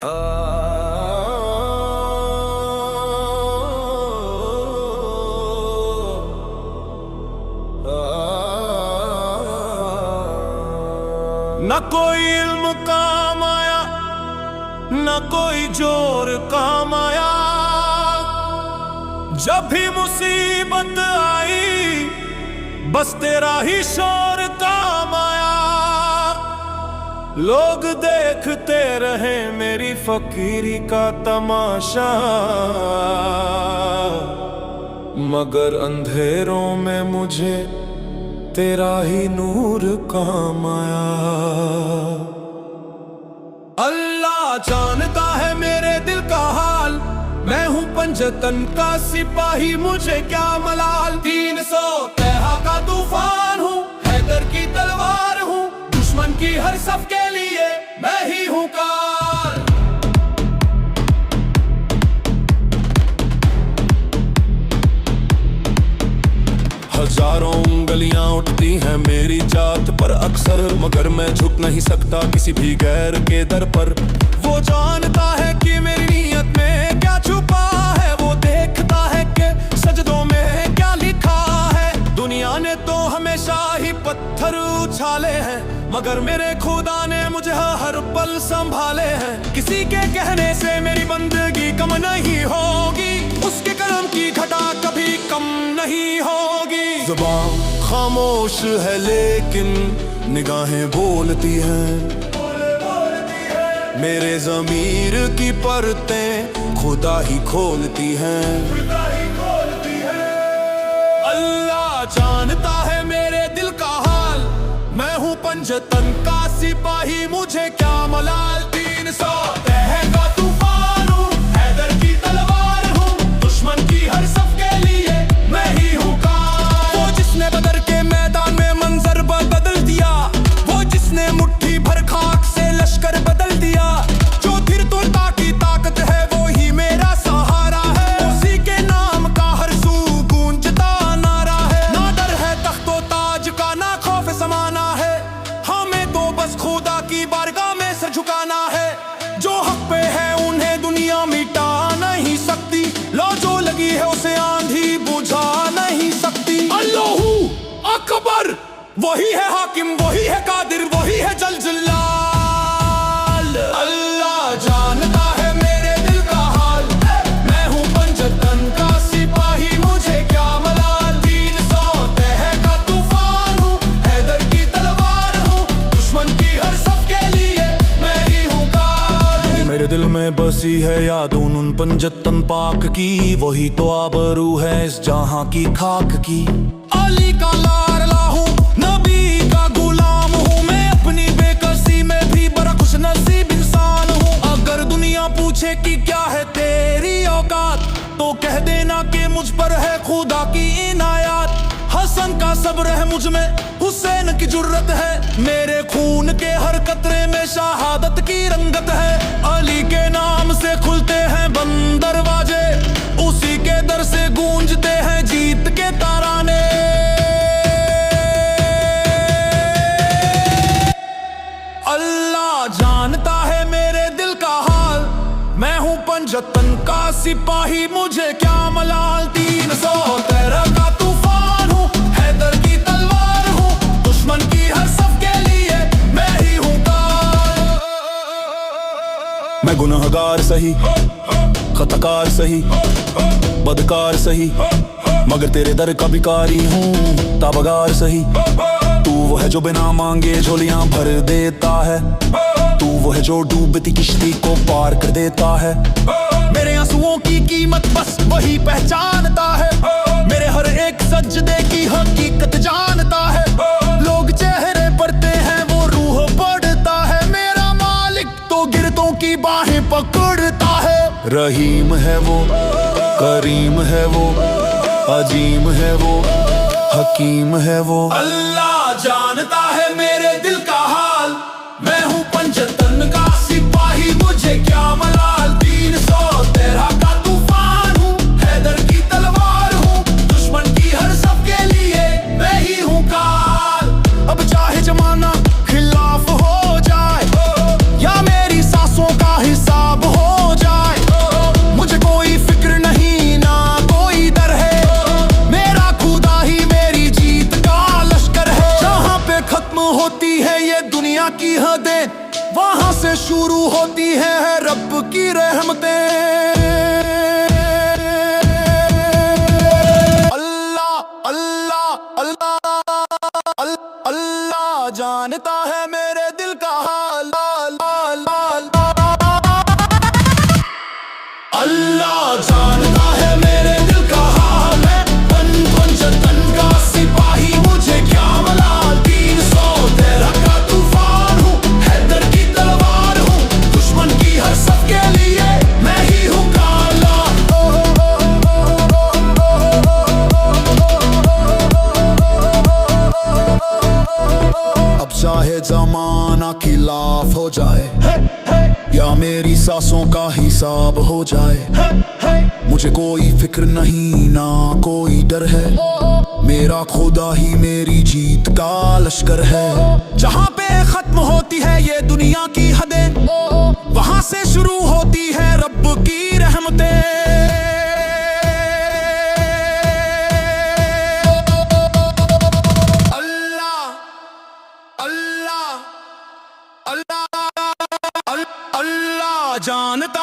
न कोई इल्म काम आया, न कोई जोर काम आया। जब भी मुसीबत आई बस तेरा ही शोर काम आया। लोग देखते रहे मेरी फकीरी का तमाशा, मगर अंधेरों में मुझे तेरा ही नूर काम आया। अल्लाह जानता है मेरे दिल का हाल, मैं हूँ पंजतन का सिपाही, मुझे क्या मलाल। 300 तैहा का तूफान हूँ, हैदर की तलवार हूँ, दुश्मन की हर सफ के लिए मैं ही हूँ काल। हजारों उंगलियां उठती हैं मेरी जात पर अक्सर, मगर मैं झुक नहीं सकता किसी भी गैर के दर पर। वो जानता है कि मेरी नीयत में क्या छुपा है, वो देखता है कि सजदों में क्या लिखा है। दुनिया ने तो हमेशा ही पत्थर उछाले हैं, मगर मेरे खुदा ने मुझे हर पल संभाले हैं। किसी के कहने से मेरी बंदगी कम नहीं होगी, उसके करम की घटा कभी कम नहीं होगी। ज़ुबान खामोश है लेकिन निगाहें बोलती हैं, मेरे ज़मीर की परतें खुदा ही खोलती हैं। अल्लाह जानता है मेरे दिल का हाल, मैं हूँ पंजतन का सिपाही, मुझे क्या मलाल। 300 तह का तूफान हूँ, हैदर की तलवार हूँ, दुश्मन की हर सफ के लिए मैं ही हूँ काल। वो जिसने बदर के मैदान में मंजर बदल दिया, वो जिसने मुट्ठी भर खाक से लश्कर बदल दिया, जो धीरता की ताकत है वो ही मेरा सहारा है। उसी के नाम का हर सू गूंजता नारा है। ना डर है तख्तो ताज का, ना खौफ समाना है, हमें तो बस खुदा की बारगाह में सर झुकाना है। जो हक पे है उन्हें दुनिया मिटा नहीं सकती, लो जो लगी है उसे आंधी बुझा नहीं सकती। अल्लाहू अकबर, वही है हाकिम, वही है कादिर, वही है जल जलाल। अल्लाह जानता है मेरे दिल का हाल, मैं हूँ पंजतन का सिपाही, मुझे क्या मलाल। 300 तह का तूफान हूँ, हैदर की तलवार हूँ, दुश्मन की हर सफ के लिए मैं ही हूँ काल। मेरे दिल में बसी है याद उन पंजतन पाक की, वही तो आबरू है इस जहां की खाक की। अली का लाडला हूँ, नबी का गुलाम हूँ, मैं अपनी बेकसी में भी बड़ा खुश नसीब इंसान हूँ। अगर दुनिया पूछे कि क्या है तेरी औकात, तो कह देना कि मुझ पर है खुदा की इनायत। हसन का सब्र है मुझ में, हुसैन की जुर्रत है, मेरे खून के हर कतरे में शहादत की रंगत है। अली के नाम से खुलते हैं बंद दरवाजे, उसी के दर से गूंजते हैं जीत के तराने। अल्लाह जानता है मेरे दिल का हाल, मैं हूँ पंजतन का सिपाही, मुझे क्या मलाल। 300 तैरा का तूफान हूँ, हैदर की तलवार हूँ, दुश्मन की हर सफ के लिए मैं ही हूँ काल। मैं गुनहगार सही, खताकार सही, बदकार सही, मगर तेरे दर का भिखारी हूँ, ताबगार सही। तू वो है जो बिना मांगे झोलियां भर देता है, तू वो है जो डूबती किश्ती को पार कर देता है। मेरे आंसुओं की कीमत बस वही पहचानता है, मेरे हर एक सजदे की हकीकत जानता है। लोग चेहरे पढ़ते हैं, वो रूह पढ़ता है, मेरा मालिक तो गिरतों की बाहें पकड़ता है। रहीम है वो, करीम है वो, अजीम है वो, हकीम है वो। अल्लाह जानता है मेरे दिल का हाल, मैं हूँ पंजतन का सिपाही, मुझे क्या मलाल। 300 तैरा का तूफान हूँ, हैदर की तलवार हूँ, दुश्मन की हर सफ के लिए मैं ही हूँ काल। अब चाहे जमाना खिलाफ हो जाए या मेरी सांसों का हिसाब से शुरू होती है रब की रहमतें। अल्लाह अल्लाह अल्लाह अल्लाह जानता है मेरे दिल का हाल। अल्लाह जानता है मेरे दिल का हाल। मैं पंजतन का सिपाही, मुझे क्या मलाल। 313 का तूफान हूँ, हैदर की तलवार हूँ। दुश्मन की हर सब के लिए मैं ही हूँ काला। अब चाहे जमाना खिलाफ हो जाए या मेरी सांसों का हिसाब हो जाए, मुझे कोई फिक्र नहीं ना कोई डर है। मेरा खुदा ही मेरी जीत का लश्कर है। जहाँ पे खत्म होती है ये दुनिया की हदें, वहाँ से शुरू होती है रब की रहमतें। अल्लाह अल्लाह अल्लाह अल्लाह जानता